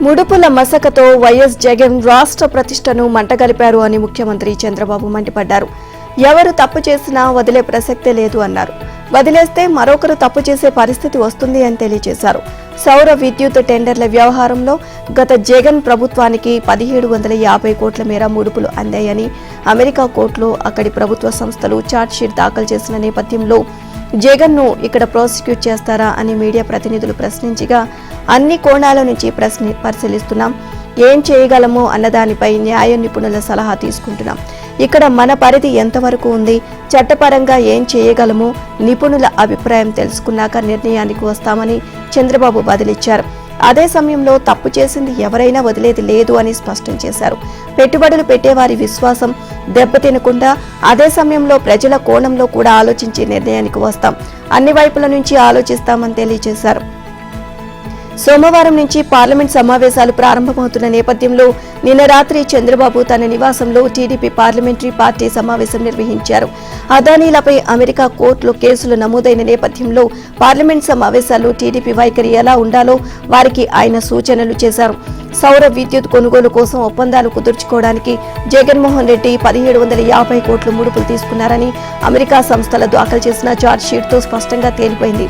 ముడుపుల మసకతో YS Jagan రాష్ట్ర ప్రతిష్టను మంటగలిపారు అని ముఖ్యమంత్రి చంద్రబాబు మండిపడ్డారు. ఎవరు తప్పు చేసినా వదిలే ప్రసక్తే లేదు అన్నారు. వదిలేస్తే మరొకరు తప్పు చేసే పరిస్థితి వస్తుంది అని తెలియజేశారు. సౌర విద్యుత్ టెండర్ల వ్యవహారంలో గత జగన్ ప్రభుత్వానికి 1750 కోట్ల మేర ముడుపులు అందాయని అమెరికా కోర్టులో అక్కడి ప్రభుత్వ సంస్థలు ఛార్జ్షీట్ దాఖలు చేసిన నేపథ్యంలో జగన్ను ఇక్కడ ప్రాసిక్యూట్ చేస్తారా అని మీడియా ప్రతినిధులు ప్రశ్నించగా అన్ని కోణాల నుంచి పరిశీలిస్తున్నాం, ఏం చేయగలమో అన్నదానిపై న్యాయ నిపుణుల సలహా తీసుకుంటున్నాం. ఇక్కడ మన పరిధి ఎంతవరకు ఉంది, చట్టపరంగా ఏం చేయగలమో నిపుణుల అభిప్రాయం తెలుసుకున్నాక నిర్ణయానికి వస్తామని చంద్రబాబు బదిలిచ్చారు. అదే సమయంలో తప్పు చేసింది ఎవరైనా వదిలేది లేదు అని స్పష్టం చేశారు. పెట్టుబడులు పెట్టేవారి విశ్వాసం దెబ్బతినకుండా అదే సమయంలో ప్రజల కోణంలో కూడా ఆలోచించి నిర్ణయానికి వస్తాం, అన్ని వైపుల నుంచి ఆలోచిస్తామని తెలియజేశారు. సోమవారం నుంచి పార్లమెంట్ సమావేశాలు ప్రారంభమవుతున్న నేపథ్యంలో నిన్న రాత్రి చంద్రబాబు తన నివాసంలో టీడీపీ పార్లమెంటరీ పార్టీ సమావేశం నిర్వహించారు. అదానీలపై అమెరికా కోర్టులో కేసులు నమోదైన నేపథ్యంలో పార్లమెంట్ సమావేశాల్లో టీడీపీ వైఖరి ఎలా ఉండాలో వారికి ఆయన సూచనలు చేశారు. సౌర విద్యుత్ కొనుగోలు కోసం ఒప్పందాలు కుదుర్చుకోవడానికి జగన్మోహన్ రెడ్డి 1750 కోట్లు ముడుపులు తీసుకున్నారని అమెరికా సంస్థలు దాఖలు చేసిన ఛార్జ్షీట్తో స్పష్టంగా తేలిపోయింది.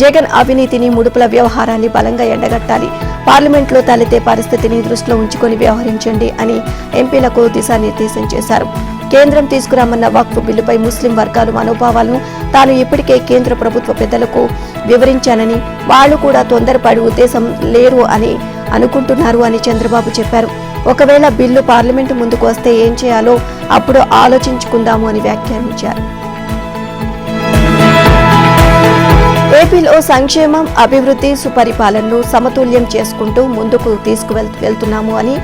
జగన్ అవినీతిని, ముడుపుల వ్యవహారాన్ని బలంగా ఎండగట్టాలి, పార్లమెంట్లో తలెత్తే పరిస్థితిని దృష్టిలో ఉంచుకొని వ్యవహరించండి అని ఎంపీలకు దిశానిర్దేశం చేశారు. కేంద్రం తీసుకురామన్న వక్ఫ్ బిల్లుపై ముస్లిం వర్గాల మనోభావాలను తాను ఇప్పటికే కేంద్ర ప్రభుత్వ పెద్దలకు వివరించానని, వాళ్లు కూడా తొందరపడి ఉద్దేశం లేరు అని అనుకుంటున్నారు అని చంద్రబాబు చెప్పారు. ఒకవేళ బిల్లు పార్లమెంటు ముందుకు వస్తే ఏం చేయాలో అప్పుడు ఆలోచించుకుందాము అని వ్యాఖ్యానించారు. ఏపీలో సంక్షేమం, అభివృద్ధి, సుపరిపాలనను సమతుల్యం చేసుకుంటూ ముందుకు తీసుకువెళ్తున్నాము అని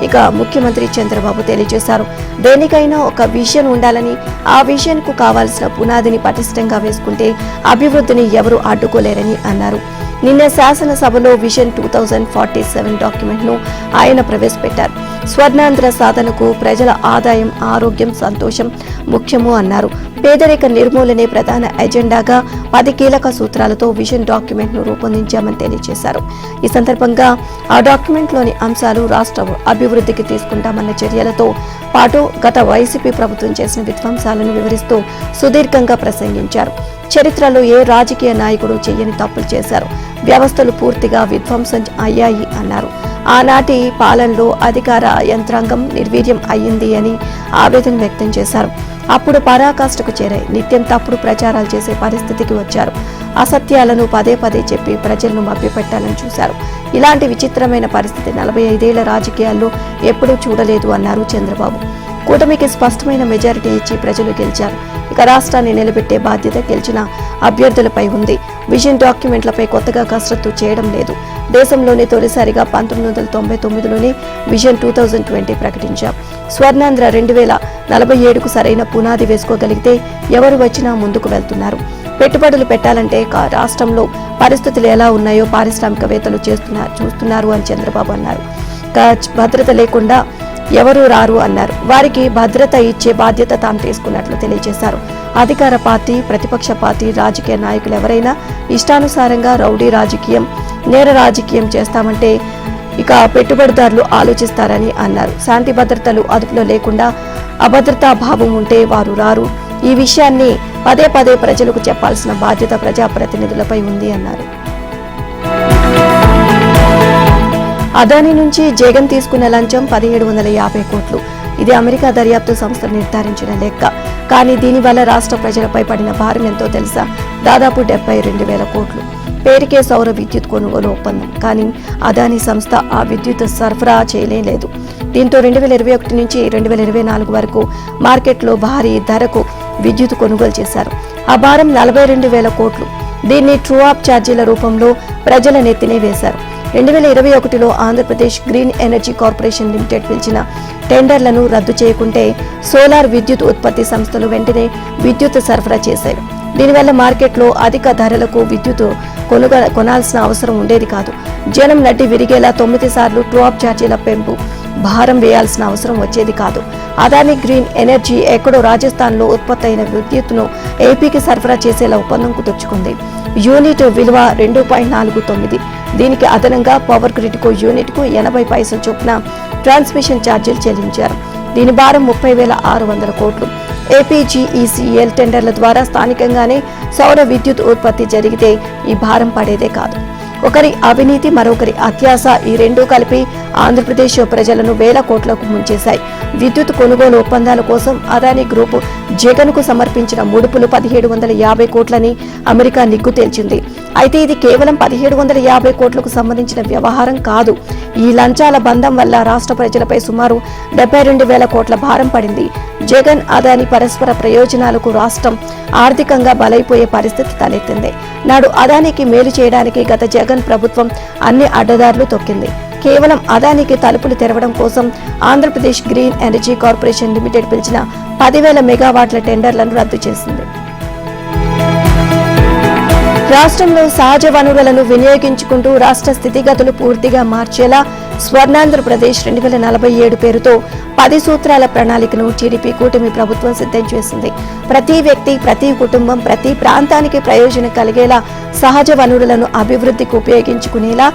ఇక ముఖ్యమంత్రి చంద్రబాబు తెలియజేశారు. దేనికైనా ఒక విజన్ ఉండాలని, ఆ విజన్ కు కావాల్సిన పునాదిని పటిష్టంగా వేసుకుంటే అభివృద్ధిని ఎవరూ అడ్డుకోలేరని అన్నారు. నిన్న శాసనసభలో విజన్ 2047 డాక్యుమెంట్ ను ఆయన ప్రవేశపెట్టారు. స్వర్ణాంధ్ర సాధనకు ప్రజల ఆదాయం, ఆరోగ్యం, సంతోషం ముఖ్యము అన్నారు. పేదరిక నిర్మూలనే ప్రధాన ఎజెండాగా 10 కీలక సూత్రాలతో విజన్ డాక్యుమెంట్ ను రూపొందించామని తెలియజేశారు. ఈ సందర్భంగా ఆ డాక్యుమెంట్ లోని అంశాలు రాష్ట్ర అభివృద్ధికి తీసుకుంటామన్న చర్యలతో పాటు గత వైసీపీ ప్రభుత్వం చేసిన విధ్వంసాలను వివరిస్తూ సుదీర్ఘంగా ప్రసంగించారు. చరిత్రలో ఏ రాజకీయ నాయకుడు చేయని తప్పులు చేశారు, వ్యవస్థలు పూర్తిగా విధ్వంసం అయ్యాయి అన్నారు. ఆనాటి పాలనలో అధికార యంత్రాంగం నిర్వీర్యం అయ్యింది అని ఆవేదన వ్యక్తం చేశారు. అప్పుడు పరాకాష్ఠకు చేరాయి, నిత్యం తప్పుడు ప్రచారాలు చేసే పరిస్థితికి వచ్చారు. అసత్యాలను పదే పదే చెప్పి ప్రజలను మభ్యపెట్టాలని చూశారు. ఇలాంటి విచిత్రమైన పరిస్థితి 45 ఏళ్ల రాజకీయాల్లో ఎప్పుడూ చూడలేదు అన్నారు చంద్రబాబు. కూటమికి స్పష్టమైన మెజారిటీ ఇచ్చి ప్రజలు గెలిచారు. ఇక రాష్ట్రాన్ని నిలబెట్టే బాధ్యత గెలిచిన అభ్యర్థులపై ఉంది. విజన్ డాక్యుమెంట్లపై కొత్తగా కసరత్తు చేయడం లేదు. దేశంలోనే తొలిసారిగా 1999లోనే విజన్ 2020 ప్రకటించాం. స్వర్ణాంధ్ర 2047కు సరైన పునాది వేసుకోగలిగితే ఎవరు వచ్చినా ముందుకు వెళ్తున్నారు. పెట్టుబడులు పెట్టాలంటే రాష్ట్రంలో పరిస్థితులు ఎలా ఉన్నాయో పారిశ్రామికవేత్తలు చూస్తున్నారు అని చంద్రబాబు అన్నారు. భద్రత లేకుండా ఎవరూ రారు అన్నారు. వారికి భద్రత ఇచ్చే బాధ్యత తాము తీసుకున్నట్లు తెలియజేశారు. అధికార పార్టీ, ప్రతిపక్ష పార్టీ, రాజకీయ నాయకులు ఎవరైనా ఇష్టానుసారంగా రౌడీ రాజకీయం, నేర రాజకీయం చేస్తామంటే ఇక పెట్టుబడిదారులు ఆలోచిస్తారని అన్నారు. శాంతి భద్రతలు అదుపులో లేకుండా అభద్రతా భావం ఉంటే వారు రారు. ఈ విషయాన్ని పదే పదే ప్రజలకు చెప్పాల్సిన బాధ్యత ప్రజాప్రతినిధులపై ఉంది అన్నారు. అదానీ నుంచి జగన్ తీసుకున్న లంచం 1750 కోట్లు. ఇది అమెరికా దర్యాప్తు సంస్థ నిర్ధారించిన లెక్క. కానీ దీనివల్ల రాష్ట్ర ప్రజలపై పడిన భారం ఎంతో తెలుసా? దాదాపు 72,000 కోట్లు. పేరుకే సౌర విద్యుత్ కొనుగోలు ఒప్పందం, కానీ అదానీ సంస్థ ఆ విద్యుత్ సరఫరా చేయలేదు. దీంతో 2021 నుంచి 2024 వరకు మార్కెట్లో భారీ ధరకు విద్యుత్ కొనుగోలు చేశారు. ఆ భారం 42,000 కోట్లు. దీన్ని ట్రూ అప్ ఛార్జీల రూపంలో ప్రజల నెత్తినే వేశారు. 2021లో Andhra Pradesh green energy corporation limited పిలిచిన టెండర్లను రద్దు చేయకుంటే సోలార్ విద్యుత్ ఉత్పత్తి సంస్థలు వెంటనే విద్యుత్ సరఫరా చేశాయి. దీనివల్ల మార్కెట్లో అధిక ధరలకు విద్యుత్ కొనాల్సిన అవసరం ఉండేది కాదు. జనం నడ్డి విరిగేలా 9 సార్లు ట్రూ అప్ ఛార్జీల పెంపు భారం వేయాల్సిన అవసరం వచ్చేది కాదు. అదానీ గ్రీన్ ఎనర్జీ ఎక్కడో రాజస్థాన్లో ఉత్పత్తి అయిన విద్యుత్తును ఏపీకి సరఫరా చేసేలా ఒప్పందం కుదుర్చుకుంది. యూనిట్ విలువ 2.49 దీనికి అదనంగా పవర్ గ్రిడ్కు యూనిట్కు 80 పైసల చొప్పున ట్రాన్స్మిషన్ ఛార్జీలు చెల్లించారు. దీని భారం 30,600 కోట్లు. ఏపీజీఈసీఎల్ టెండర్ల ద్వారా స్థానికంగానే సౌర విద్యుత్ ఉత్పత్తి జరిగితే ఈ భారం పడేదే కాదు. ఒకరి అవినీతి, మరొకరి అత్యాశ, ఈ రెండూ కలిపి ఆంధ్రప్రదేశ్ ప్రజలను వేల కోట్లకు ముంచేశాయి. విద్యుత్ కొనుగోలు ఒప్పందాల కోసం అదానీ గ్రూపు జగన్ కు సమర్పించిన ముడుపులు 1750 కోట్లని అమెరికా నిగ్గు తేల్చింది. అయితే ఇది కేవలం 1750 కోట్లకు సంబంధించిన వ్యవహారం కాదు. ఈ లంచాల బంధం వల్ల రాష్ట్ర ప్రజలపై సుమారు 72,000 కోట్ల భారం పడింది. జగన్, అదానీ పరస్పర ప్రయోజనాలకు రాష్ట్రం ఆర్థికంగా బలైపోయే పరిస్థితి తలెత్తింది. నాడు అదానీకి మేలు చేయడానికి గత జగన్ ప్రభుత్వం అన్ని అడ్డదారులు తొక్కింది. కేవలం అదానీకి తలుపులు తెరవడం కోసం Andhra Pradesh green energy corporation limited పిలిచిన 10,000 మెగావాట్ల టెండర్లను రద్దు చేసింది. రాష్ట్రంలో సహజ వనరులను వినియోగించుకుంటూ రాష్ట్ర స్థితిగతులు పూర్తిగా మార్చేలా స్వర్ణాంధ్రప్రదేశ్ 2047 పేరుతో 10 సూత్రాల ప్రణాళికను టీడీపీ కూటమి ప్రభుత్వం సిద్ధం చేసింది. ప్రతి వ్యక్తి, ప్రతి కుటుంబం, ప్రతి ప్రాంతానికి ప్రయోజనం కలిగేలా సహజ వనరులను అభివృద్ధికి ఉపయోగించుకునేలా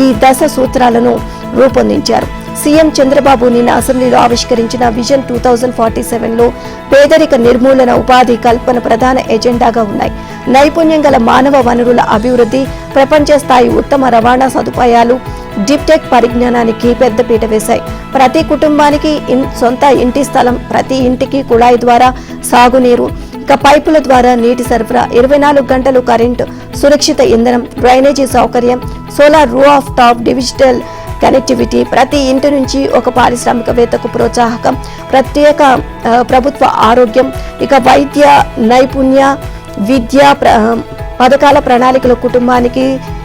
ఈ 10 సూత్రాలను రూపొందించారు. సీఎం చంద్రబాబు నిన్న అసెంబ్లీలో ఆవిష్కరించిన విజన్ 2047లో పేదరిక నిర్మూలన, ఉపాధి కల్పన ప్రధాన ఎజెండాగా ఉన్నాయి. నైపుణ్యం గల మానవ వనరుల అభివృద్ధి, ప్రపంచ స్థాయి ఉత్తమ రవాణా సదుపాయాలు, డిప్టెక్ పరిజ్ఞానానికి పెద్దపీట వేశాయి. ప్రతి కుటుంబానికి సొంత ఇంటి స్థలం, ప్రతి ఇంటికి కుళాయి ద్వారా సాగునీరు, పైపుల ద్వారా నీటి సరఫరా, 24 గంటలు కరెంటు, సురక్షిత ఇంధనం, డ్రైనేజీ సౌకర్యం, సోలార్ రూ ఆఫ్ టాప్, డిజిటల్ కనెక్టివిటీ, ప్రతి ఇంటి నుంచి ఒక పారిశ్రామికవేత్తకు ప్రోత్సాహకం, ప్రత్యేక ప్రభుత్వ ఆరోగ్యం, వైద్య నైపుణ్య, విద్యా పథకాల ప్రణాళికల, కుటుంబానికి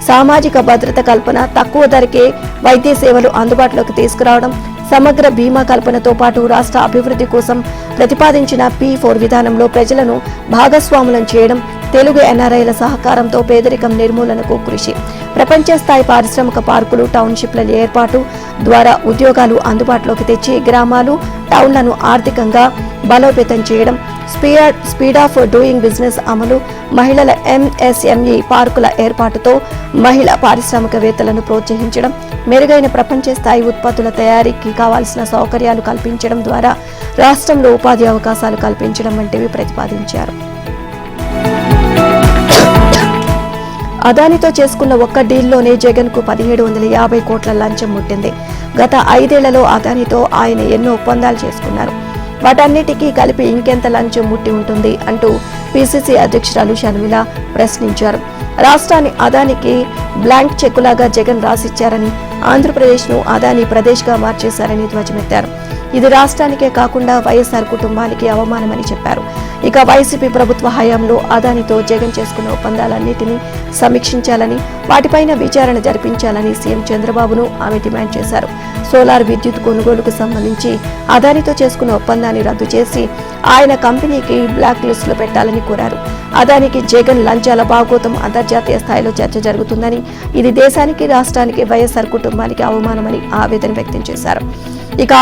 సామాజిక భద్రత కల్పన, తక్కువ ధరకే వైద్య సేవలు అందుబాటులోకి తీసుకురావడం, సమగ్ర బీమా కల్పనతో పాటు రాష్ట్ర అభివృద్ధి కోసం ప్రతిపాదించిన P4 విధానంలో ప్రజలను భాగస్వాములను చేయడం, తెలుగు ఎన్ఆర్ఐల సహకారంతో పేదరికం నిర్మూలనకు కృషి, ప్రపంచ స్థాయి పారిశ్రామిక పార్కులు, టౌన్షిప్ల ఏర్పాటు ద్వారా ఉద్యోగాలు అందుబాటులోకి తెచ్చి గ్రామాలు, టౌన్లను ఆర్థికంగా బలోపేతం చేయడం, స్పీడ్ ఆఫ్ డూయింగ్ బిజినెస్ అమలు, మహిళల MSME పార్కుల ఏర్పాటుతో మహిళా పారిశ్రామికవేత్తలను ప్రోత్సహించడం, మెరుగైన ప్రపంచ స్థాయి ఉత్పత్తుల తయారీకి కావాల్సిన సౌకర్యాలు కల్పించడం ద్వారా రాష్ట్రంలో ఉపాధి అవకాశాలు కల్పించడం వంటివి ప్రతిపాదించారు. అదానితో చేసుకున్న ఒక్క డీల్లోనే జగన్ కు 1750 కోట్ల లంచం ముట్టింది. గత 5 ఏళ్లలో అదానితో ఆయన ఎన్నో ఒప్పందాలు చేసుకున్నారు. వాటన్నిటికీ కలిపి ఇంకెంత లంచం ముట్టి ఉంటుంది అంటూ పిసిసి అధ్యక్షురాలు షర్మిల ప్రశ్నించారు. రాష్ట్రాన్ని అదానికి బ్లాంక్ చెక్కులాగా జగన్ రాసిచ్చారని, ఆంధ్రప్రదేశ్ను అదాని ప్రదేశ్గా మార్చేశారని ధ్వజమెత్తారు. ఇది రాష్ట్రానికే కాకుండా వైఎస్ఆర్ కుటుంబానికి అవమానమని చెప్పారు. వైసీపీ ప్రభుత్వ హయాంలో అదానితో జగన్ చేసుకున్న ఒప్పందాలన్నింటినీ సమీక్షించాలని, వాటిపైన విచారణ జరిపించాలని సీఎం చంద్రబాబును ఆమె డిమాండ్ చేశారు. సోలార్ విద్యుత్ కొనుగోలుకు సంబంధించి అదానితో చేసుకున్న ఒప్పందాన్ని రద్దు చేసి ఆయన కంపెనీకి బ్లాక్ లిస్టులో పెట్టాలని కోరారు. అదానికి జగన్ లంచాల బాగోతం అంతర్జాతీయ స్థాయిలో చర్చ జరుగుతుందని, ఇది దేశానికి, రాష్ట్రానికి, వైఎస్ఆర్ కుటుంబానికి అవమానమని ఆవేదన వ్యక్తం చేశారు.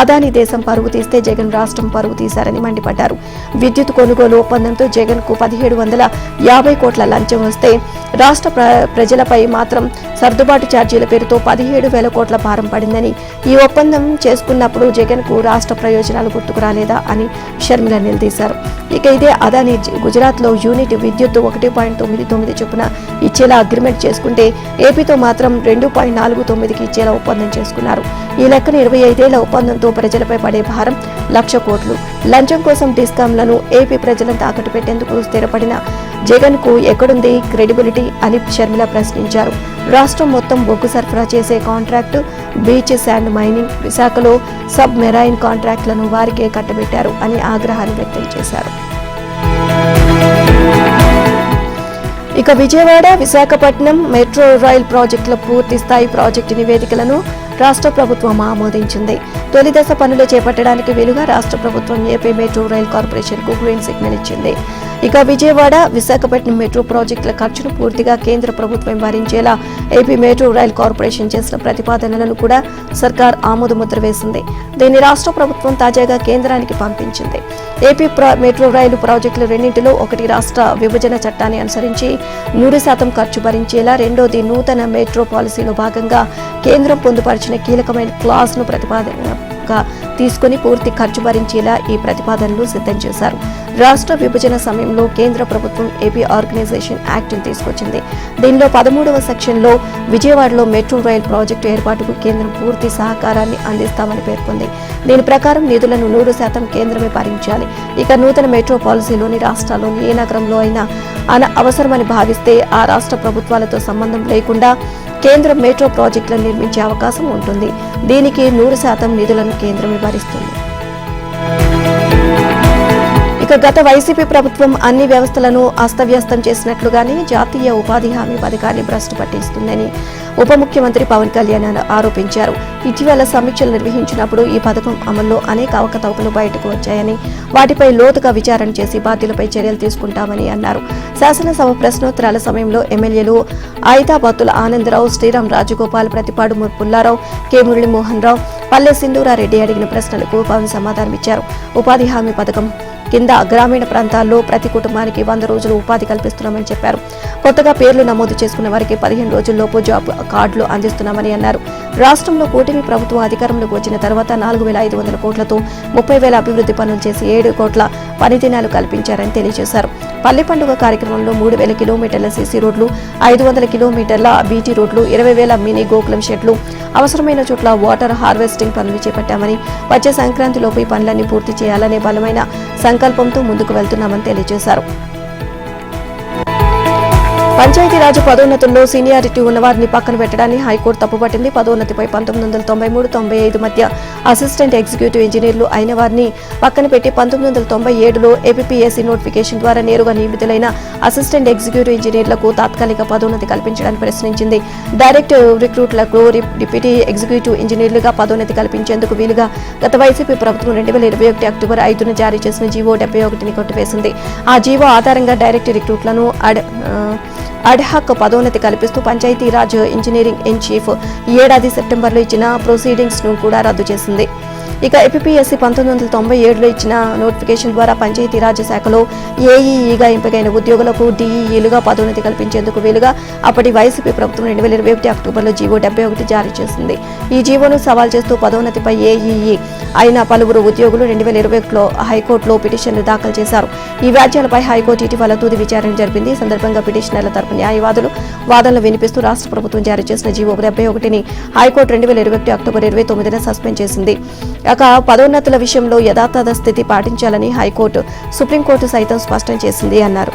అదాని దేశం పరువు తీస్తే జగన్ రాష్ట్రం పరువు తీశారని మండిపడ్డారు. విద్యుత్ కొనుగోలు ఒప్పందంతో జగన్ కు 1750 కోట్ల లంచం వస్తే రాష్ట్ర ప్రజలపై మాత్రం సర్దుబాటు ఛార్జీల పేరుతో 17,000 కోట్ల భారం పడిందని, ఈ ఒప్పందం చేసుకున్నప్పుడు జగన్ కు రాష్ట్ర ప్రయోజనాలు గుర్తుకురాలేదా అని షర్మిల నిలదీశారు. ఇదే అదాని గుజరాత్ లో యూనిట్ విద్యుత్ 1.99 చొప్పున ఇచ్చేలా అగ్రిమెంట్ చేసుకుంటే ఏపీతో మాత్రం 2.49కి ఇచ్చేలా ఒప్పందం చేసుకున్నారు. ఈ లెక్కన 25 ఏళ్ల ఒప్పందంతో ప్రజలపై పడే భారం 1,00,000 కోట్లు. లంచం కోసం డిస్కాంలను ఏపీ ప్రజలను తాకట్టు పెట్టేందుకు స్థిరపడిన జగన్ కు ఎక్కడుంది క్రెడిబిలిటీ అని షర్మిల ప్రశ్నించారు. రాష్ట్రం మొత్తం బొగ్గు సరఫరా చేసే కాంట్రాక్టు, బీచ్ శాండ్ మైనింగ్, విశాఖలో సబ్ మెరైన్ కాంట్రాక్టులను వారికే కట్టబెట్టారు అని ఆగ్రహాన్ని వ్యక్తం చేశారు. విజయవాడ, విశాఖపట్నం మెట్రో రైల్ ప్రాజెక్టుల పూర్తి స్థాయి ప్రాజెక్టు నివేదికలను రాష్ట్ర ప్రభుత్వం ఆమోదించింది. తొలి దశ పనులు చేపట్టడానికి వీలుగా రాష్ట్ర ప్రభుత్వం ఏపీ మెట్రో రైల్ కార్పొరేషన్ కు గ్రీన్ సిగ్నల్ ఇచ్చింది. ఇక విజయవాడ, విశాఖపట్నం మెట్రో ప్రాజెక్టుల ఖర్చును పూర్తిగా కేంద్ర ప్రభుత్వం భరించేలా ఏపీ మెట్రో రైల్ కార్పొరేషన్ చేసిన ప్రతిపాదనలను కూడా సర్కార్ ఆమోదముద్ర వేసింది. దీన్ని రాష్ట్ర ప్రభుత్వం తాజాగా కేంద్రానికి పంపించింది. ఏపీ మెట్రో రైలు ప్రాజెక్టులు రెండింటిలో ఒకటి రాష్ట్ర విభజన చట్టాన్ని అనుసరించి 100% ఖర్చు భరించేలా, రెండోది నూతన మెట్రో పాలసీలో భాగంగా కేంద్రం పొందుపరిచిన కీలకమైన క్లాజ్ ను ప్రతిపాదనగా తీసుకుని పూర్తి ఖర్చు భరించేలా ఈ ప్రతిపాదనలు సిద్ధం చేశారు. రాష్ట్ర విభజన సమయంలో కేంద్ర ప్రభుత్వం ఏపీ ఆర్గనైజేషన్ యాక్ట్ ను తీసుకొచ్చింది. దీనిలో 13వ సెక్షన్లో విజయవాడలో మెట్రో రైల్ ప్రాజెక్టు ఏర్పాటుకు కేంద్రం పూర్తి సహకారాన్ని అందిస్తామని పేర్కొంది. దీని ప్రకారం నిధులను 100% కేంద్రమే భరించాలి. ఇక నూతన మెట్రో పాలసీలోని రాష్ట్రాల్లోని ఏ నగరంలో అయినా అవసరమని భావిస్తే ఆ రాష్ట్ర ప్రభుత్వాలతో సంబంధం లేకుండా కేంద్రం మెట్రో ప్రాజెక్టులను నిర్మించే అవకాశం ఉంటుంది. దీనికి 100% నిధులను కేంద్రమే భరిస్తుంది. ఇక గత వైసీపీ ప్రభుత్వం అన్ని వ్యవస్థలను అస్తవ్యస్తం చేసినట్లుగానే జాతీయ ఉపాధి హామీ పథకాన్ని భ్రష్టు పట్టిస్తుందని ఉప ముఖ్యమంత్రి పవన్ కళ్యాణ్ ఆరోపించారు. ఇటీవల సమీక్షలు నిర్వహించినప్పుడు ఈ పథకం అమల్లో అనేక అవకతవకలు బయటకు వచ్చాయని, వాటిపై లోతుగా విచారణ చేసి బాధ్యులపై చర్యలు తీసుకుంటామని అన్నారు. శాసనసభ ప్రశ్నోత్తరాల సమయంలో ఎమ్మెల్యేలు ఆయితాబాతుల ఆనందరావు, శ్రీరామ్ రాజగోపాల్, ప్రతిపాడు పుల్లారావు, కె మురళీమోహన్ రావు, పల్లె సింధూరారెడ్డి అడిగిన ప్రశ్నలకు పవన్ సమాధానమిచ్చారు. ఉపాధి హామీ పథకం కింద గ్రామీణ ప్రాంతాల్లో ప్రతి కుటుంబానికి 100 రోజులు ఉపాధి కల్పిస్తున్నామని చెప్పారు. కొత్తగా పేర్లు నమోదు చేసుకున్న వారికి 15 రోజుల్లోపు జాబ్ కార్డులు అందిస్తున్నామని అన్నారు. రాష్ట్రంలో కూటమి ప్రభుత్వం అధికారంలోకి వచ్చిన తర్వాత 4,500 కోట్లతో 30,000 అభివృద్ధి పనులు చేసి 7 కోట్ల పని దినాలు కల్పించారని తెలియజేశారు. పల్లె పండుగ కార్యక్రమంలో 3,000 కిలోమీటర్ల సీసీ రోడ్లు, 500 కిలోమీటర్ల బీటీ రోడ్లు, 20,000 మినీ గోకులం షెడ్లు, అవసరమైన చోట్ల వాటర్ హార్వెస్టింగ్ పనులు చేపట్టామని, వచ్చే సంక్రాంతిలోపు ఈ పనులన్నీ పూర్తి చేయాలనే బలమైన సంకల్పంతో ముందుకు వెళ్తున్నామని తెలియజేశారు. పంచాయతీరాజ్ పదోన్నతుల్లో సీనియారిటీ ఉన్నవారిని పక్కన పెట్టడాన్ని హైకోర్టు తప్పుపట్టింది. పదోన్నతిపై 1993-95 మధ్య అసిస్టెంట్ ఎగ్జిక్యూటివ్ ఇంజనీర్లు అయిన వారిని పక్కన పెట్టి 1997లో ఏపీఎస్సీ నోటిఫికేషన్ ద్వారా నేరుగా నియమితులైన అసిస్టెంట్ ఎగ్జిక్యూటివ్ ఇంజనీర్లకు తాత్కాలిక పదోన్నతి కల్పించడాన్ని ప్రశ్నించింది. డైరెక్ట్ రిక్రూట్లకు డిప్యూటీ ఎగ్జిక్యూటివ్ ఇంజనీర్లుగా పదోన్నతి కల్పించేందుకు వీలుగా గత వైసీపీ ప్రభుత్వం 2021 అక్టోబర్ 5న జారీ చేసిన జీవో 71ని కొట్టివేసింది. ఆ జీవో ఆధారంగా డైరెక్ట్ రిక్రూట్లను అడ్హాక్ పదోన్నతి కల్పిస్తూ పంచాయతీరాజ్ ఇంజనీరింగ్ ఇన్ చీఫ్ ఈ ఏడాది సెప్టెంబర్లో ఇచ్చిన ప్రొసీడింగ్స్ ను కూడా రద్దు చేసింది. ఇక ఏపీఎస్సీ 1997లో ఇచ్చిన నోటిఫికేషన్ ద్వారా పంచాయతీరాజ్ శాఖలో ఏఈఈగా ఎంపికైన ఉద్యోగులకు డీఈఈలుగా పదోన్నతి కల్పించేందుకు వీలుగా అప్పటి వైసీపీ ప్రభుత్వం 2021 అక్టోబర్లో జీవో 71 జారీ చేసింది. ఈ జీవోను సవాల్ చేస్తూ పదోన్నతిపై ఏఈఈ అయిన పలువురు ఉద్యోగులు 2021లో హైకోర్టులో పిటిషన్లు దాఖలు చేశారు. ఈ వ్యాజ్యాలపై హైకోర్టు ఇటీవల తుది విచారణ జరిపింది. ఈ సందర్భంగా పిటిషనర్ల తరపు న్యాయవాదులు వాదనలు వినిపిస్తూ రాష్ట్ర ప్రభుత్వం జారీ చేసిన జీవో 71ని హైకోర్టు 2021 అక్టోబర్ 29న సస్పెండ్ చేసింది. ఇక పదోన్నతుల విషయంలో యథాతథ స్థితి పాటించాలని హైకోర్టు, సుప్రీంకోర్టు సైతం స్పష్టం చేసింది అన్నారు.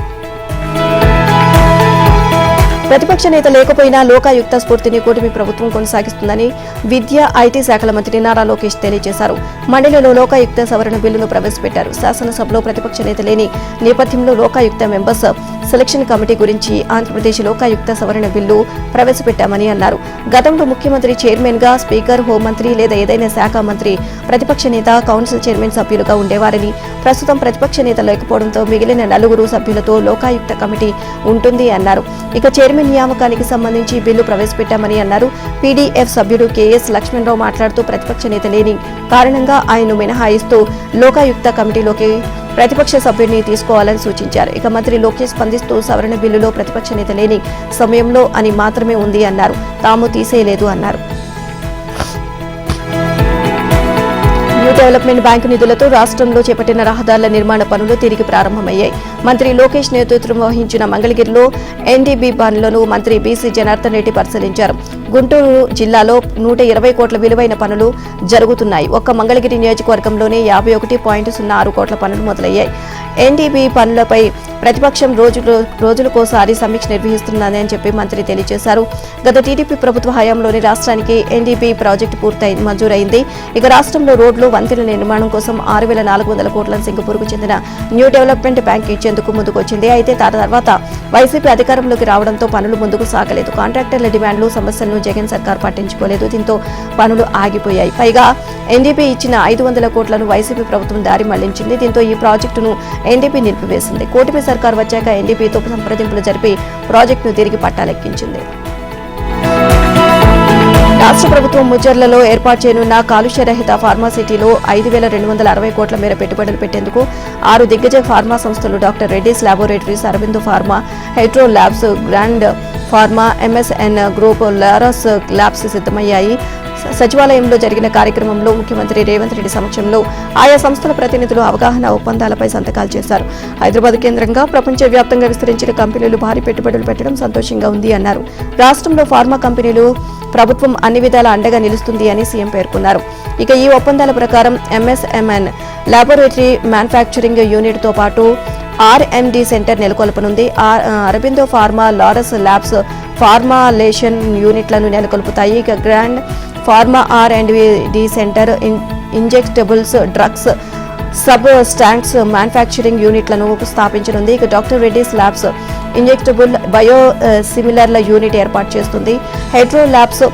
ప్రతిపక్ష నేత లేకపోయినా లోకాయుక్త స్ఫూర్తిని కూటమి ప్రభుత్వం కొనసాగిస్తుందని విద్య, ఐటీ శాఖల మంత్రి నారా లోకేష్ తెలియజేశారు. మండలిలో లోకాయుక్త సవరణ బిల్లును ప్రవేశపెట్టారు. శాసనసభలో ప్రతిపక్ష నేత లేని నేపథ్యంలో లోకాయుక్త మెంబర్స్ సెలక్షన్ కమిటీ గురించి ఆంధ్రప్రదేశ్ లోకాయుక్త సవరణ బిల్లు ప్రవేశపెట్టామని అన్నారు. గతంలో ముఖ్యమంత్రి చైర్మన్ గా, స్పీకర్, హోంమంత్రి లేదా ఏదైనా శాఖ మంత్రి ప్రతిపక్ష నేత, కౌన్సిల్ చైర్మన్ సభ్యులుగా ఉండేవారని, ప్రస్తుతం ప్రతిపక్ష నేత లేకపోవడంతో మిగిలిన 4 సభ్యులతో లోకాయుక్త కమిటీ ఉంటుంది అన్నారు. ఇక చైర్మన్ నియామకానికి సంబంధించి బిల్లు ప్రవేశపెట్టామని అన్నారు. పీడీఎఫ్ సభ్యుడు కేఎస్ లక్ష్మణరావు మాట్లాడుతూ ప్రతిపక్ష నేత లేని కారణంగా ఆయన్ను మినహాయిస్తూ లోకాయుక్త కమిటీలోకి ప్రతిపక్ష సభ్యుడిని తీసుకోవాలని సూచించారు. ఇక మంత్రి లోకేష్ స్పందిస్తూ సవరణ బిల్లులో ప్రతిపక్ష నేత లేని సమయంలో అని మాత్రమే ఉంది అన్నారు. తాము తీసేయలేదు అన్నారు. న్యూ డెవలప్మెంట్ బ్యాంకు నిధులతో రాష్ట్రంలో చేపట్టిన రహదారుల నిర్మాణ పనులు తిరిగి ప్రారంభమయ్యాయి. మంత్రి లోకేష్ నేతృత్వం వహించిన మంగళగిరిలో ఎన్డీబీ పనులను మంత్రి బీసీ జనార్దన్ రెడ్డి పరిశీలించారు. గుంటూరు జిల్లాలో 120 కోట్ల విలువైన పనులు జరుగుతున్నాయి. ఒక్క మంగళగిరి నియోజకవర్గంలోనే 51.06 కోట్ల పనులు మొదలయ్యాయి. ఎన్డీబీ పనులపై ప్రతిపక్షం రోజులకోసారి సమీక్ష నిర్వహిస్తుందని చెప్పి మంత్రి తెలియజేశారు. గత టీడీపీ ప్రభుత్వ హయాంలోని రాష్ట్రానికి ఎన్డీబీ ప్రాజెక్టు మంజూరైంది. ఇక రాష్ట్రంలో రోడ్లు, వంతెనల నిర్మాణం కోసం 6,400 కోట్లను సింగపూర్కు చెందిన న్యూ డెవలప్మెంట్ బ్యాంక్ ఇచ్చేందుకు ముందుకొచ్చింది. అయితే తర్వాత వైసీపీ అధికారంలోకి రావడంతో పనులు ముందుకు సాగలేదు. కాంట్రాక్టర్ల డిమాండ్లు, సమస్యలను జగన్ సర్కార్ పట్టించుకోలేదు. దీంతో పనులు ఆగిపోయాయి. పైగా ఎన్డీపీ ఇచ్చిన 500 కోట్లను వైసీపీ ప్రభుత్వం దారి మళ్లించింది. దీంతో ఈ ప్రాజెక్టును ఎన్డీపీ నిలిపివేసింది. కూటమి సర్కార్ వచ్చాక ఎన్డీపీతో సంప్రదింపులు జరిపి ప్రాజెక్టును తిరిగి పట్టాలెక్కించింది. రాష్ట్ర ప్రభుత్వం ముజర్లలో ఏర్పాటు చేయనున్న కాలుష్య రహిత ఫార్మాసిటీలో 5,260 కోట్ల మేర పెట్టుబడులు పెట్టేందుకు 6 దిగ్గజ ఫార్మా సంస్థలు doctor Reddy's laboratories, Aurobindo pharma, Hetero labs, grand pharma, MSN group, Laurus labs సిద్ధమయ్యాయి. సచివాలయంలో జరిగిన కార్యక్రమంలో ముఖ్యమంత్రి రేవంత్ రెడ్డి సమక్షంలో ఆయా సంస్థల ప్రతినిధులు అవగాహన ఒప్పందాలపై సంతకాలు చేశారు. హైదరాబాద్ కేంద్రంగా ప్రపంచవ్యాప్తంగా విస్తరించిన కంపెనీలు భారీ పెట్టుబడులు పెట్టడం సంతోషంగా ఉంది అన్నారు. రాష్ట్రంలో ఫార్మా కంపెనీలు ప్రభుత్వం అన్ని విధాల అండగా నిలుస్తుంది అని సీఎం పేర్కొన్నారు. ఇక ఈ ఒప్పందాల ప్రకారం ఎంఎస్ఎంఎన్ ల్యాబొరేటరీ మ్యానుఫ్యాక్చరింగ్ యూనిట్ తో పాటు ఆర్ఎండి సెంటర్ నెలకొల్పనుంది. Aurobindo pharma, Laurus labs formulation యూనిట్లను నెలకొల్పుతాయి. ఇక grand pharma R and D center injectables, drugs, substances manufacturing యూనిట్లను స్థాపించనుంది. ఇక doctor Reddy's labs injectable bio సిమిలర్ల యూనిట్ ఏర్పాటు చేస్తుంది. Hetero labs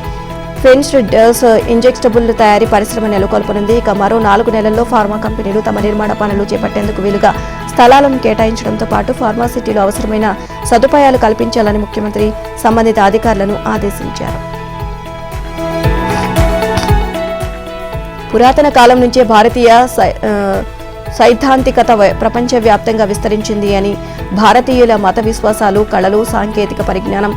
finished dose injectable తయారీ పరిశ్రమ నెలకొల్పనుంది. ఇక మరో 4 నెలల్లో ఫార్మా కంపెనీలు తమ నిర్మాణ పనులు చేపట్టేందుకు వీలుగా స్థలాలను కేటాయించడంతో పాటు ఫార్మాసిటీలో అవసరమైన సదుపాయాలు కల్పించాలని ముఖ్యమంత్రి సంబంధిత అధికారులను ఆదేశించారు. పురాతన కాలం నుంచే భారతీయ సైద్ధాంతికత ప్రపంచవ్యాప్తంగా విస్తరించింది అని, భారతీయుల మత విశ్వాసాలు, కళలు, సాంకేతిక పరిజ్ఞానం,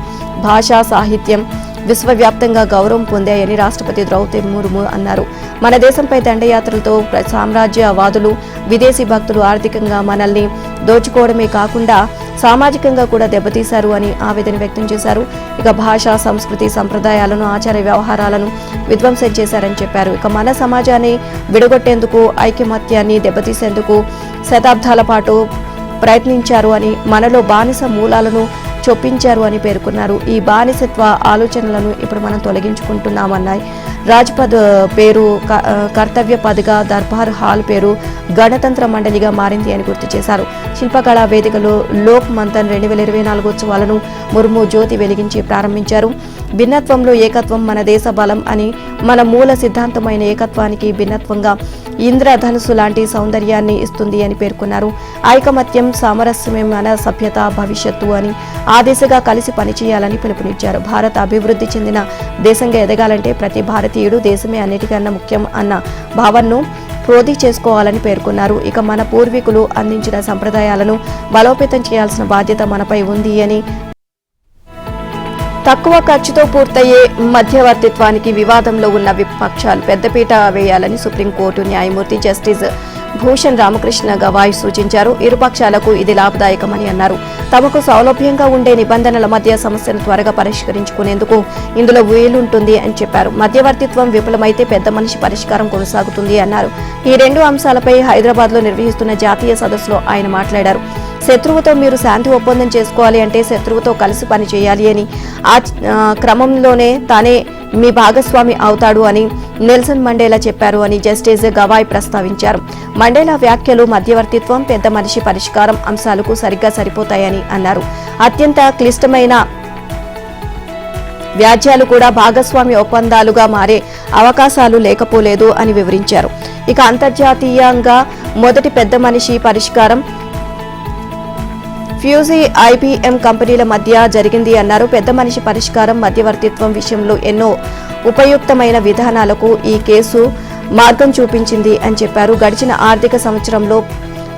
భాష, సాహిత్యం విశ్వవ్యాప్తంగా గౌరవం పొందాయని రాష్ట్రపతి ద్రౌపది ముర్ము అన్నారు. మన దేశంపై దండయాత్రలతో సామ్రాజ్యవాదులు, విదేశీ భక్తులు ఆర్థికంగా మనల్ని దోచుకోవడమే కాకుండా సామాజికంగా కూడా దెబ్బతీశారు అని ఆవేదన వ్యక్తం చేశారు. ఇక భాష, సంస్కృతి, సంప్రదాయాలను, ఆచార వ్యవహారాలను విధ్వంసం చేశారని చెప్పారు. ఇక మన సమాజాన్ని విడగొట్టేందుకు, ఐకమత్యాన్ని దెబ్బతీసేందుకు శతాబ్దాల పాటు ప్రయత్నించారు అని, మనలో బానిస మూలాలను చొప్పించారు అని పేర్కొన్నారు. ఈ బానిసత్వ ఆలోచనలను ఇప్పుడు మనం తొలగించుకుంటున్నామన్నాయి. రాజ్పథ్ పేరు కర్తవ్య పథ్గా, దర్బార్ హాల్ పేరు గణతంత్ర మండలిగా మారింది అని గుర్తు చేశారు. శిల్పకళా వేదికలో లోక్ మంథన్ 2024 ఉత్సవాలను ముర్ము జ్యోతి వెలిగించి ప్రారంభించారు. భిన్నత్వంలో ఏకత్వం మన దేశ బలం అని, మన మూల సిద్ధాంతమైన ఏకత్వానికి భిన్నత్వంగా ఇంద్రధనుసు లాంటి సౌందర్యాన్ని ఇస్తుంది అని పేర్కొన్నారు. ఐకమత్యం, సామరస్యమే మన సభ్యత భవిష్యత్తు అని, ఆ దిశగా కలిసి పనిచేయాలని పిలుపునిచ్చారు. భారత్ అభివృద్ధి చెందిన దేశంగా ఎదగాలంటే ప్రతి భారతీయుడు దేశమే అన్నిటికన్నా ముఖ్యం అన్న భావనను ప్రోధి చేసుకోవాలని పేర్కొన్నారు. ఇక మన పూర్వీకులు అందించిన సంప్రదాయాలను బలోపేతం చేయాల్సిన బాధ్యత మనపై ఉంది అని, తక్కువ ఖర్చుతో పూర్తయ్యే మధ్యవర్తిత్వానికి వివాదంలో ఉన్న విపక్షాలు పెద్దపీట వేయాలని సుప్రీంకోర్టు న్యాయమూర్తి జస్టిస్ భూషణ్ రామకృష్ణ గవాయ్ సూచించారు. ఇరుపక్షాలకు ఇది లాభదాయకమని అన్నారు. తమకు సౌలభ్యంగా ఉండే నిబంధనల మధ్య సమస్యను త్వరగా పరిష్కరించుకునేందుకు ఇందులో వీలుంటుంది అని చెప్పారు. మధ్యవర్తిత్వం విఫలమైతే పెద్ద మనిషి పరిష్కారం కొనసాగుతుంది అన్నారు. ఈ 2 అంశాలపై హైదరాబాద్లో నిర్వహిస్తున్న జాతీయ సదస్సులో ఆయన మాట్లాడారు. శత్రువుతో మీరు శాంతి ఒప్పందం చేసుకోవాలి అంటే శత్రువుతో కలిసి పని చేయాలి అని, ఆ క్రమంలోనే తానే మీ భాగస్వామి అవుతాడు అని నెల్సన్ మండేలా చెప్పారు అని జస్టిస్ గవాయ్ ప్రస్తావించారు. మండేలా వ్యాఖ్యలు మధ్యవర్తిత్వం, పెద్ద మనిషి పరిష్కారం అంశాలకు సరిగ్గా సరిపోతాయని అన్నారు. అత్యంత క్లిష్టమైన వ్యాజ్యాలు కూడా భాగస్వామి ఒప్పందాలుగా మారే అవకాశాలు లేకపోలేదు అని వివరించారు. ఇక అంతర్జాతీయంగా మొదటి పెద్ద మనిషి పరిష్కారం ఫ్యూజీ ఐబీఎం కంపెనీల మధ్య జరిగింది అన్నారు. పెద్ద మనిషి పరిష్కారం, మధ్యవర్తిత్వం విషయంలో ఎన్నో ఉపయుక్తమైన విధానాలకు ఈ కేసు మార్గం చూపించింది అని చెప్పారు. గడిచిన ఆర్థిక సంవత్సరంలో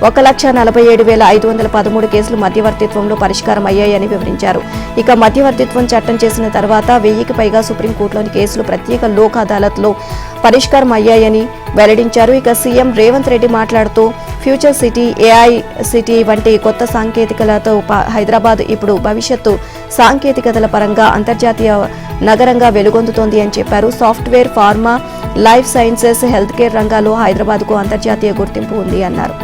1,47,513 కేసులు మధ్యవర్తిత్వంలో పరిష్కారం అయ్యాయని వివరించారు. ఇక మధ్యవర్తిత్వం చట్టం చేసిన తర్వాత 1000కి పైగా సుప్రీంకోర్టులోని కేసులు ప్రత్యేక లోక్ అదాలత్లో పరిష్కారం అయ్యాయని వెల్లడించారు. ఇక సీఎం రేవంత్ రెడ్డి మాట్లాడుతూ ఫ్యూచర్ సిటీ, ఏఐ సిటీ వంటి కొత్త సాంకేతికలతో హైదరాబాద్ ఇప్పుడు భవిష్యత్తు సాంకేతికతల పరంగా అంతర్జాతీయ నగరంగా వెలుగొందుతోంది అని చెప్పారు. Software, pharma, life sciences, health care రంగాల్లో హైదరాబాద్కు అంతర్జాతీయ గుర్తింపు ఉంది అన్నారు.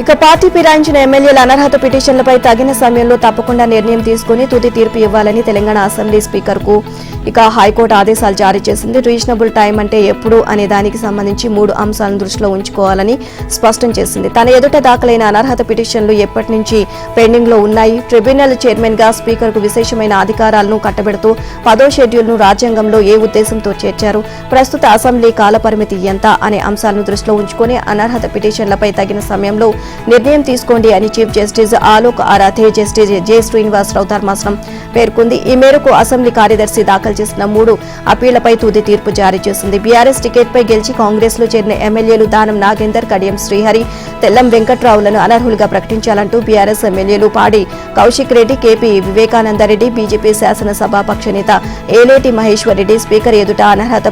ఇక పార్టీ ఫిరాయించిన ఎమ్మెల్యేల అనర్హత పిటిషన్లపై తగిన సమయంలో తప్పకుండా నిర్ణయం తీసుకుని తుది తీర్పు ఇవ్వాలని తెలంగాణ అసెంబ్లీ స్పీకర్కు ఇక హైకోర్టు ఆదేశాలు జారీ చేసింది. రీజనబుల్ టైం అంటే ఎప్పుడు అనే దానికి సంబంధించి 3 అంశాలను దృష్టిలో ఉంచుకోవాలని స్పష్టం చేసింది. తన ఎదుట దాఖలైన అనర్హత పిటిషన్లు ఎప్పటి నుంచి పెండింగ్ లో ఉన్నాయి, ట్రిబ్యునల్ చైర్మన్ గా స్పీకర్కు విశేషమైన అధికారాలను కట్టబెడుతూ 10వ షెడ్యూల్ను రాజ్యాంగంలో ఏ ఉద్దేశంతో చేర్చారు, ప్రస్తుత అసెంబ్లీ కాలపరిమితి ఎంత అనే అంశాలను దృష్టిలో ఉంచుకుని అనర్హత పిటిషన్లపై తగిన సమయంలో నిర్ణయం తీసుకోండి అని chief justice Alok Aradhe, justice J Srinivasarao ధర్మాసనం పేర్కొంది. ఈ మేరకు అసెంబ్లీ కార్యదర్శి దాఖలు చేసిన 3 అప్పీళ్లపై తుది తీర్పు జారీ చేసింది. బీఆర్ఎస్ టికెట్పై గెలిచి కాంగ్రెస్ లో చేరిన ఎమ్మెల్యేలు దానం నాగేందర్, కడియం శ్రీహరి, తెల్లం వెంకట్రావులను అనర్హులుగా ప్రకటించాలంటూ బీఆర్ఎస్ ఎమ్మెల్యేలు పాడి కౌశిక్ రెడ్డి, కేపీ వివేకానందరెడ్డి, బీజేపీ శాసనసభాపక్ష నేత ఏలేటి మహేశ్వర్ రెడ్డి స్పీకర్ ఎదుట అనర్హత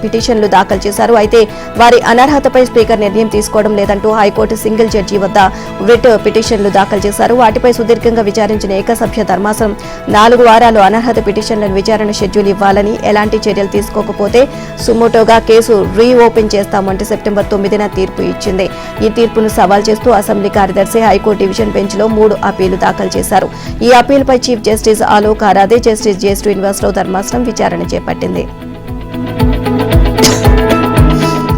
పిటిషన్లు దాఖలు చేశారు. అయితే వారి అనర్హతపై స్పీకర్ నిర్ణయం తీసుకోవడం లేదంటూ హైకోర్టు సింగిల్ జడ్జి వద్ద రిట్ పిటిషన్లు దాఖలు చేశారు. వాటిపై సుదీర్ఘంగా విచారించిన ఏకసభ్య ధర్మాసనం 4 వారాలు అనర్హత పిటిషన్లను విచారణ షెడ్యూల్ ఇవ్వాలని, ఎలాంటి చర్యలు తీసుకోకపోతే సుమోటోగా కేసు రీఓపెన్ చేస్తామంటే సెప్టెంబర్ 9న తీర్పు ఇచ్చింది. ఈ తీర్పును సవాల్ చేస్తూ అసెంబ్లీ కార్యదర్శి హైకోర్టు డివిజన్ బెంచ్ లో 3 అప్పీలు దాఖలు చేశారు. ఈ అప్పీలుపై chief justice Alok Aradhe, justice J Srinivasarao ధర్మాసనం విచారణ చేపట్టింది.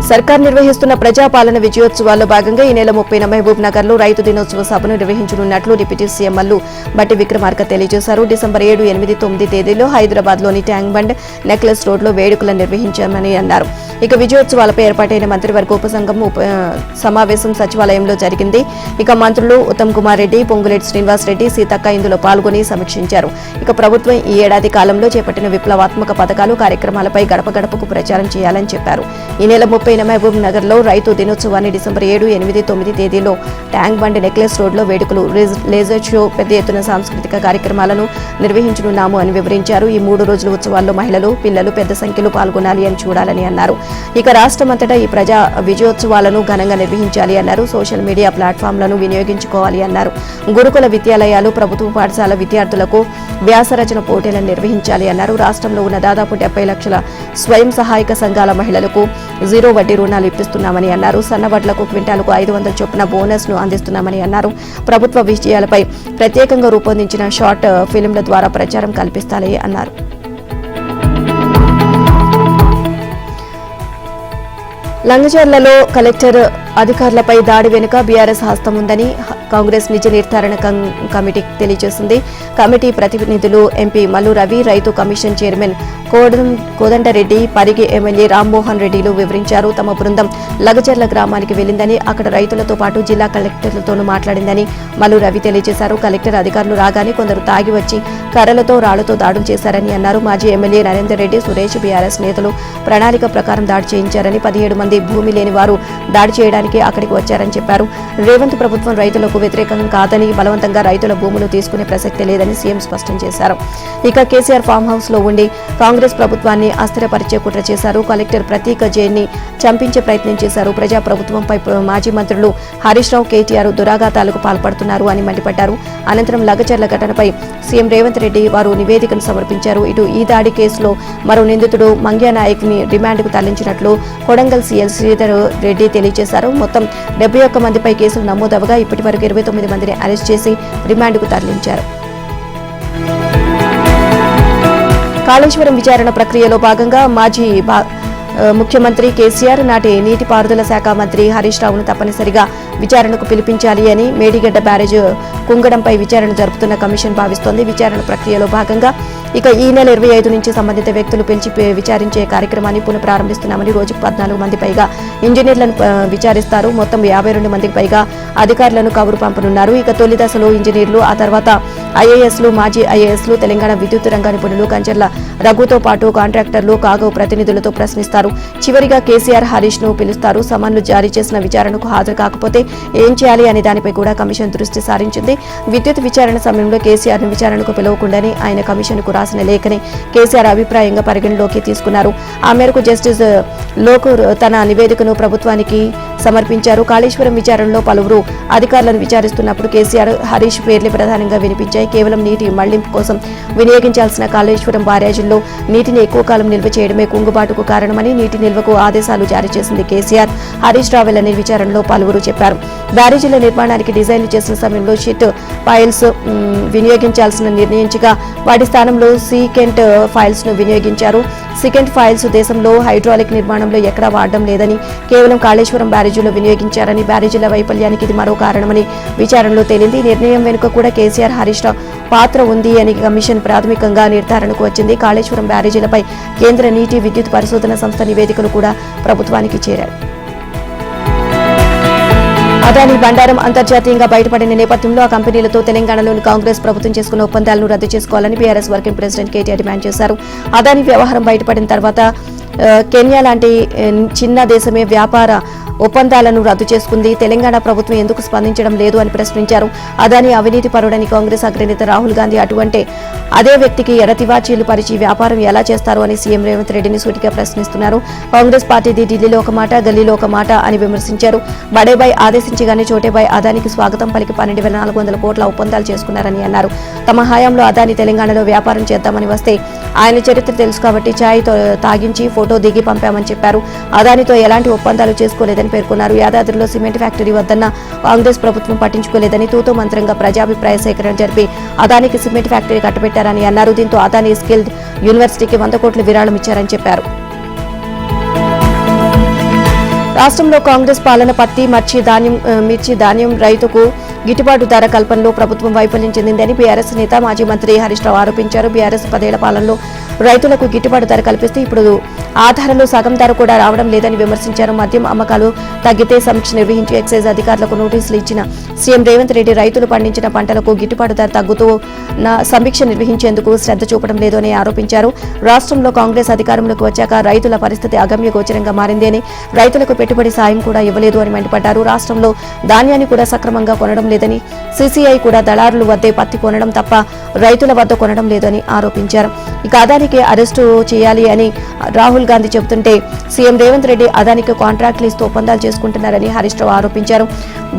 సర్కార్ నిర్వహిస్తున్న ప్రజాపాలన విజయోత్సవాల్లో భాగంగా ఈ నెల 30న మహబూబ్ నగర్ లో రైతు దినోత్సవ సభను నిర్వహించనున్నట్లు డిప్యూటీ సీఎం మల్లు బట్టి విక్రమార్క తెలియజేశారు. డిసెంబర్ 7, 8, 9 తేదీల్లో హైదరాబాద్ లోని ట్యాంక్ బండ్, నెక్లెస్ రోడ్ లో వేడుకలను నిర్వహించామని అన్నారు. ఇక విజయోత్సవాలపై ఏర్పాటైన మంత్రివర్గ ఉపసంఘం సమావేశం సచివాలయంలో జరిగింది. ఇక మంత్రులు ఉత్తమ్ కుమార్ రెడ్డి, పొంగులేటి శ్రీనివాస్ రెడ్డి, సీతక్క ఇందులో పాల్గొని సమీక్షించారు. ఇక ప్రభుత్వం ఈ ఏడాది కాలంలో చేపట్టిన విప్లవాత్మక పథకాలు, కార్యక్రమాలపై గడప గడపకు ప్రచారం చేయాలని చెప్పారు. ఈ నెల 30న మహబూబ్ నగర్ లో రైతు దినోత్సవాన్ని డిసెంబర్ 7, 8, 9 తేదీలో ట్యాంక్ బండ్, నెక్లెస్ రోడ్ లో వేడుకలు, లేజర్ షో, పెద్ద ఎత్తున సాంస్కృతిక కార్యక్రమాలను నిర్వహించనున్నాము అని వివరించారు. ఈ 3 రోజుల ఉత్సవాల్లో మహిళలు, పిల్లలు పెద్ద సంఖ్యలో పాల్గొనాలి అని చూడాలని అన్నారు. ఇక రాష్ట్రమంతటా ఈ ప్రజా విజయోత్సవాలను ఘనంగా నిర్వహించాలి అన్నారు. సోషల్ మీడియా ప్లాట్ఫామ్లను వినియోగించుకోవాలి అన్నారు. గురుకుల విద్యాలయాలు, ప్రభుత్వ పాఠశాల విద్యార్థులకు వ్యాసరచన పోటీలను నిర్వహించాలి అన్నారు. రాష్ట్రంలో ఉన్న దాదాపు 70 లక్షల స్వయం సహాయక సంఘాల మహిళలకు 0 వడ్డీ రుణాలు ఇప్పిస్తున్నామని అన్నారు. సన్నవడ్లకు క్వింటాలకు 500 చొప్పున బోనస్ ను అందిస్తున్నామని అన్నారు. ప్రభుత్వ విజయాలపై ప్రత్యేకంగా రూపొందించిన షార్ట్ ఫిల్మ్ల ద్వారా ప్రచారం కల్పిస్తారని అన్నారు. లంగజర్లలో కలెక్టర్ అధికారులపై దాడి వెనుక బీఆర్ఎస్ హస్తం ఉందని కాంగ్రెస్ నిజ నిర్ధారణ కమిటీ తెలియజేసింది. కమిటీ ప్రతినిధులు ఎంపీ మల్లు రవి, రైతు commission chairman Kodanda Reddy, Parigi MLA Rammohan రెడ్డిలు వివరించారు. తమ బృందం లగజర్ల గ్రామానికి వెళ్లిందని, అక్కడ రైతులతో పాటు జిల్లా కలెక్టర్లతోనూ మాట్లాడిందని మల్లు రవి తెలియజేశారు. కలెక్టర్ అధికారులు రాగానే కొందరు తాగి వచ్చి కర్రలతో, రాళ్లతో దాడులు చేశారని అన్నారు. మాజీ ఎమ్మెల్యే నరేందర్ రెడ్డి, సురేష్ బీఆర్ఎస్ నేతలు ప్రణాళిక ప్రకారం దాడి చేయించారని, 17 మంది భూమి లేని వారు దాడి చేయడానికి అక్కడికి వచ్చారని చెప్పారు. రేవంత్ ప్రభుత్వం రైతులకు వ్యతిరేకం కాదని, బలవంతంగా రైతుల భూములు తీసుకునే ప్రసక్తే లేదని సీఎం స్పష్టం చేశారు. ఇక కేసీఆర్ ఫామ్ హౌస్ లో ఉండి కాంగ్రెస్ ప్రభుత్వాన్ని అస్థిరపరిచే కుట్ర చేశారు. కలెక్టర్ ప్రతీక జైన్ని చంపించే ప్రయత్నం చేశారు. ప్రజా ప్రభుత్వంపై మాజీ మంత్రులు హరీష్ రావు, కేటీఆర్ దురాఘాతాలకు పాల్పడుతున్నారు అని మండిపడ్డారు. అనంతరం లగచర్ల ఘటనపై సీఎం రేవంత్ రెడ్డి వారు నివేదికను సమర్పించారు. ఇటు ఈ దాడి కేసులో మరో నిందితుడు మంగ్యా నాయక్ ని రిమాండ్కు తరలించినట్లు కొడంగల్ సీఎల్ శ్రీధర్ రెడ్డి తెలియజేశారు. మొత్తం 71 మందిపై కేసులు నమోదవగా ఇప్పటి వరకు 29 మందిని అరెస్ట్ చేసి రిమాండ్కు తరలించారు. కాళేశ్వరం విచారణ ప్రక్రియలో భాగంగా మాజీ ముఖ్యమంత్రి కేసీఆర్, నాటి నీటిపారుదల శాఖ మంత్రి హరీష్ రావును తప్పనిసరిగా విచారణకు పిలిపించాలి అని మేడిగడ్డ బ్యారేజ్ కుంగడంపై విచారణ జరుపుతున్న కమిషన్ భావిస్తోంది. విచారణ ప్రక్రియలో భాగంగా ఇక ఈ నెల 25 నుంచి సంబంధిత వ్యక్తులు పిలిచి విచారించే కార్యక్రమాన్ని పునఃప్రారంభిస్తున్నామని, రోజుకు 14 మంది పైగా ఇంజనీర్లను విచారిస్తారు. మొత్తం 52 మందికి పైగా అధికారులను కబురు పంపనున్నారు. ఇక తొలి దశలో ఇంజనీర్లు, ఆ తర్వాత ఐఏఎస్లు, మాజీ ఐఏఎస్లు, తెలంగాణ విద్యుత్ రంగ నిపుణులు, కంచర్ల రఘుతో పాటు కాంట్రాక్టర్లు, కాగో ప్రతినిధులతో ప్రశ్నిస్తారు. చివరిగా కేసీఆర్, హరీష్ ను పిలుస్తారు. సమన్లు జారీ చేసిన విచారణకు హాజరు కాకపోతే ఏం చేయాలి అనే దానిపై కూడా కమిషన్ దృష్టి సారించింది. విద్యుత్ విచారణ సమయంలో కేసీఆర్ ను విచారణకు పిలవకుండానే ఆయన కమిషన్ కు రాసిన లేఖని కేసీఆర్ అభిప్రాయంగా పరిగణలోకి తీసుకున్నారు. ఆ మేరకు జస్టిస్ లోకూర్ తన నివేదికను ప్రభుత్వానికి సమర్పించారు. కాళేశ్వరం విచారణలో పలువురు అధికారులను విచారిస్తున్నప్పుడు కేసీఆర్, హరీష్ పేర్లు ప్రధానంగా వినిపించాయి. కేవలం నీటి మళ్లింపు కోసం వినియోగించాల్సిన కాళేశ్వరం బ్యారేజీల్లో నీటిని ఎక్కువ కాలం నిల్వ చేయడమే కుంగుబాటుకు కారణమని, నీటి నిల్వకు ఆదేశాలు జారీ చేసింది కేసీఆర్, హరీష్ రావులని విచారణలో పలువురు చెప్పారు. బ్యారేజీల నిర్మాణానికి డిజైన్లు చేసిన సమయంలో షీట్ ఫైల్స్ వినియోగించాల్సిన నిర్ణయించగా వాటి స్థానంలో సీకెంట్ ఫైల్స్ ను వినియోగించారు. సీకెంట్ ఫైల్స్ దేశంలో హైడ్రాలిక్ నిర్మాణంలో ఎక్కడా వాడడం లేదని, కేవలం కాళేశ్వరం బ్యారేజీలో వినియోగించారని, బ్యారేజీల వైఫల్యానికి ఇది మరో కారణమని విచారణలో తేలింది. ఈ నిర్ణయం వెనుక కూడా కేసీఆర్, హరీష్ రావు పాత్ర ఉంది అని కమిషన్ ప్రాథమికంగా నిర్ధారణకు వచ్చింది. కాళేశ్వరం బ్యారేజీలపై కేంద్ర నీటి విద్యుత్ పరిశోధన సంస్థ నివేదికలు కూడా ప్రభుత్వానికి చేరాయి. అదానీ బండారం అంతర్జాతీయంగా బయటపడిన నేపథ్యంలో ఆ కంపెనీలతో తెలంగాణలోని కాంగ్రెస్ ప్రభుత్వం చేసుకున్న ఒప్పందాలను రద్దు చేసుకోవాలని BRS working president KTR demand చేశారు. అదానీ వ్యవహారం బయటపడిన తర్వాత కెన్యా లాంటి చిన్న దేశమే వ్యాపార ఒప్పందాలను రద్దు చేసుకుంది. తెలంగాణ ప్రభుత్వం ఎందుకు స్పందించడం లేదు అని ప్రశ్నించారు. అదానీ అవినీతి పరుడని కాంగ్రెస్ అగ్రనేత రాహుల్ గాంధీ అటువంటి అదే వ్యక్తికి ఎడతివాచీలు పరిచి వ్యాపారం ఎలా చేస్తారు అని సీఎం రేవంత్ రెడ్డిని సూటిగా ప్రశ్నిస్తున్నారు. కాంగ్రెస్ పార్టీది ఢిల్లీలో ఒక మాట, గల్లీలో ఒక మాట అని విమర్శించారు. బడేబాయ్ ఆదేశించగానే చోటేబాయ్ అదానికి స్వాగతం పలికి 12,400 కోట్ల ఒప్పందాలు చేసుకున్నారని అన్నారు. తమ హయాంలో అదానీ తెలంగాణలో వ్యాపారం చేద్దామని వస్తే ఆయన చరిత్ర తెలుసు కాబట్టి ఛాయ్ తాగించి ఫోటో దిగి పంపామని చెప్పారు. అదానితో ఎలాంటి ఒప్పందాలు చేసుకోలేదని పేర్కొన్నారు. యాదాద్రిలో సిమెంట్ ఫ్యాక్టరీ వద్దన్న కాంగ్రెస్ ప్రభుత్వం పట్టించుకోలేదని, తూతూ మంత్రంగా ప్రజాభిప్రాయ సేకరణ జరిపి అదానికి సిమెంట్ ఫ్యాక్టరీ కట్టబెట్టారని అన్నారు. దీంతో అదానీ స్కిల్డ్ యూనివర్సిటీకి 100 కోట్ల విరాళం ఇచ్చారని చెప్పారు. రాష్ట్రంలో కాంగ్రెస్ పాలన పత్తి, మిర్చి ధాన్యం రైతుకు గిట్టుబాటు ధర కల్పనలో ప్రభుత్వం వైఫల్యం చెందిందని బీఆర్ఎస్ నేత మాజీ మంత్రి హరీష్ రావు ఆరోపించారు. బీఆర్ఎస్ 10 ఏళ్ల పాలనలో రైతులకు గిట్టుబాటు ధర కల్పిస్తే ఇప్పుడు ఆధారంలో సగం ధర కూడా రావడం లేదని విమర్శించారు. మద్యం అమ్మకాలు తగ్గితే సమీక్ష నిర్వహించి ఎక్సైజ్ అధికారులకు నోటీసులు ఇచ్చిన సీఎం రేవంత్ రెడ్డి రైతులు పండించిన పంటలకు గిట్టుబాటు ధర తగ్గుతూ సమీక్ష నిర్వహించేందుకు శ్రద్ధ చూపడం లేదు అని ఆరోపించారు. రాష్ట్రంలో కాంగ్రెస్ అధికారంలోకి వచ్చాక రైతుల పరిస్థితి అగమ్య గోచరంగా మారింది అని, రైతులకు పెట్టుబడి సాయం కూడా ఇవ్వలేదు అని మండిపడ్డారు. రాష్ట్రంలో ధాన్యాన్ని కూడా సక్రమంగా కొనడం లేదని, సీసీఐ కూడా దళారుల వద్దే పత్తి కొనడం తప్ప రైతుల వద్ద కొనడం లేదని ఆరోపించారు. ఇక అదానికి అరెస్టు చేయాలి అని రాహుల్ గాంధీ చెబుతుంటే సీఎం రేవంత్ రెడ్డి అదానికి కాంట్రాక్టులు ఇస్తూ ఒప్పందాలు చేసుకుంటున్నారని హరీష్ రావు ఆరోపించారు.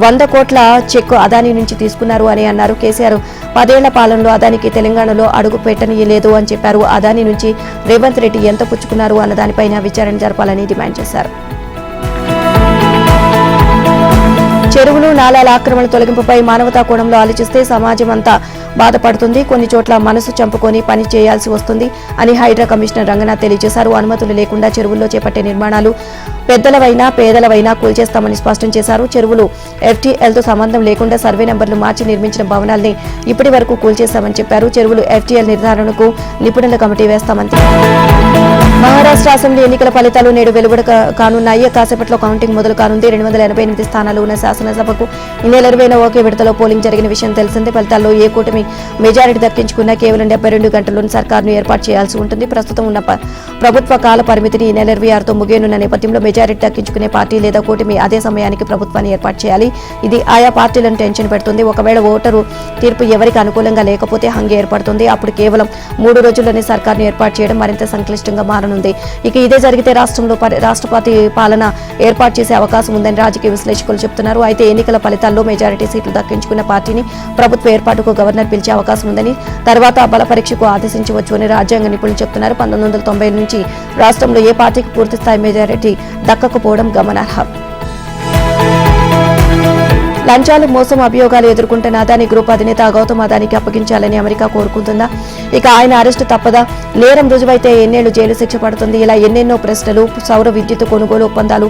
100 కోట్ల చెక్కు అదానీ నుంచి తీసుకున్నారు అని అన్నారు. కేసీఆర్ 10 ఏళ్ల పాలనలో అదానికి తెలంగాణలో అడుగు పెట్టనీయలేదు అని చెప్పారు. అదానీ నుంచి రేవంత్ రెడ్డి ఎంత పుచ్చుకున్నారు అన్న దానిపైన విచారణ జరపాలని డిమాండ్ చేశారు. చెరువులు, నాలాల ఆక్రమణ తొలగింపుపై మానవతా కోణంలో ఆలోచిస్తే సమాజం అంతా బాధపడుతుంది. కొన్ని చోట్ల మనసు చంపుకొని పని చేయాల్సి వస్తుంది అని హైడ్రా కమిషనర్ రంగనాథ్ తెలియజేశారు. అనుమతులు లేకుండా చెరువుల్లో చేపట్టే నిర్మాణాలు పెద్దలవైనా పేదలవైనా కూల్చేస్తామని స్పష్టం చేశారు. చెరువులు ఎఫ్టీఎల్తో సంబంధం లేకుండా సర్వే నెంబర్లు మార్చి నిర్మించిన భవనాల్ని ఇప్పటి వరకు కూల్చేస్తామని చెప్పారు. చెరువులు ఎఫ్టీఎల్ నిర్ధారణకు నిపుణుల కమిటీ వేస్తామని. మహారాష్ట్ర అసెంబ్లీ ఎన్నికల ఫలితాలు నేడు వెలువడ కానున్నాయి. కాసేపట్లో కౌంటింగ్ మొదలు కానుంది. 288 స్థానాలు ఉన్న శాసనసభకు ఈ నెల 20న ఒకే విడతలో పోలింగ్ జరిగిన విషయం తెలిసిందే. ఫలితాల్లో ఏ కూటమి మెజారిటీ దక్కించుకున్నా కేవలం 72 గంటల్లోని సర్కారును ఏర్పాటు చేయాల్సి ఉంటుంది. ప్రస్తుతం ఉన్న ప్రభుత్వ కాల పరిమితిని ఈ నెల 26తో ముగియనున్న నేపథ్యంలో మెజారిటీ దక్కించుకునే పార్టీ లేదా కూటమి అదే సమయానికి ప్రభుత్వాన్ని ఏర్పాటు చేయాలి. ఇది ఆయా పార్టీలను టెన్షన్ పెడుతుంది. ఒకవేళ ఓటరు తీర్పు ఎవరికి అనుకూలంగా లేకపోతే హంగే ఏర్పడుతుంది. అప్పుడు కేవలం 3 రోజుల్లోనే సర్కారును ఏర్పాటు చేయడం మరింత సంక్లిష్టంగా మారనుంది. ఇక ఇదే జరిగితే రాష్ట్రంలో రాష్ట్రపతి పాలన ఏర్పాటు చేసే అవకాశం ఉందని రాజకీయ విశ్లేషకులు చెబుతున్నారు. అయితే ఎన్నికల ఫలితాల్లో మెజారిటీ సీట్లు దక్కించుకున్న పార్టీని ప్రభుత్వ ఏర్పాటుకు గవర్నర్ పిలిచే అవకాశం ఉందని, తర్వాత బల పరీక్షకు ఆదేశించవచ్చు అని రాజ్యాంగ నిపుణులు చెబుతున్నారు. 1990 నుంచి రాష్ట్రంలో ఏ పార్టీకి పూర్తిస్థాయి మెజారిటీ దక్కకపోవడం గమనార్హం. లంచాలు, మోసం, అభియోగాలు ఎదుర్కొంటున్న అదానీ గ్రూప్ అధినేత గౌతమ్ అదానికి అప్పగించాలని అమెరికా కోరుకుంటుందా? ఇక ఆయన అరెస్టు తప్పదా? నేరం రుజువైతే ఎన్నేళ్లు జైలు శిక్ష పడుతుంది? ఇలా ఎన్నెన్నో ప్రశ్నలు. సౌర విద్యుత్ కొనుగోలు ఒప్పందాలు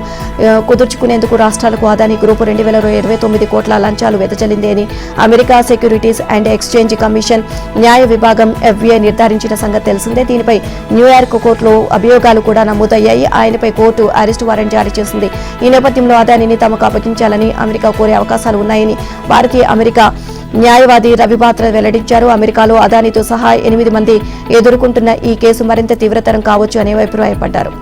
కుదుర్చుకునేందుకు రాష్ట్రాలకు అదానీ గ్రూప్ 2029 కోట్ల లంచాలు వెదజల్లింది అని America securities and exchange commission న్యాయ విభాగం FBI నిర్ధారించిన సంగతి తెలిసిందే. దీనిపై న్యూయార్క్ కోర్టులో అభియోగాలు కూడా నమోదయ్యాయి. ఆయనపై కోర్టు అరెస్టు వారెంట్ జారీ చేసింది. ఈ నేపథ్యంలో అదానీని తమకు అప్పగించాలని అమెరికా కోరే అవకాశాలు ఉన్నాయని భారతీయ అమెరికా న్యాయవాది రవి బాత్రా వెల్లడించారు. అమెరికాలో అదానీతో సహా 8 మంది ఎదుర్కొంటున్న ఈ కేసు మరింత తీవ్రతరం కావచ్చు అని అభిప్రాయపడ్డారు.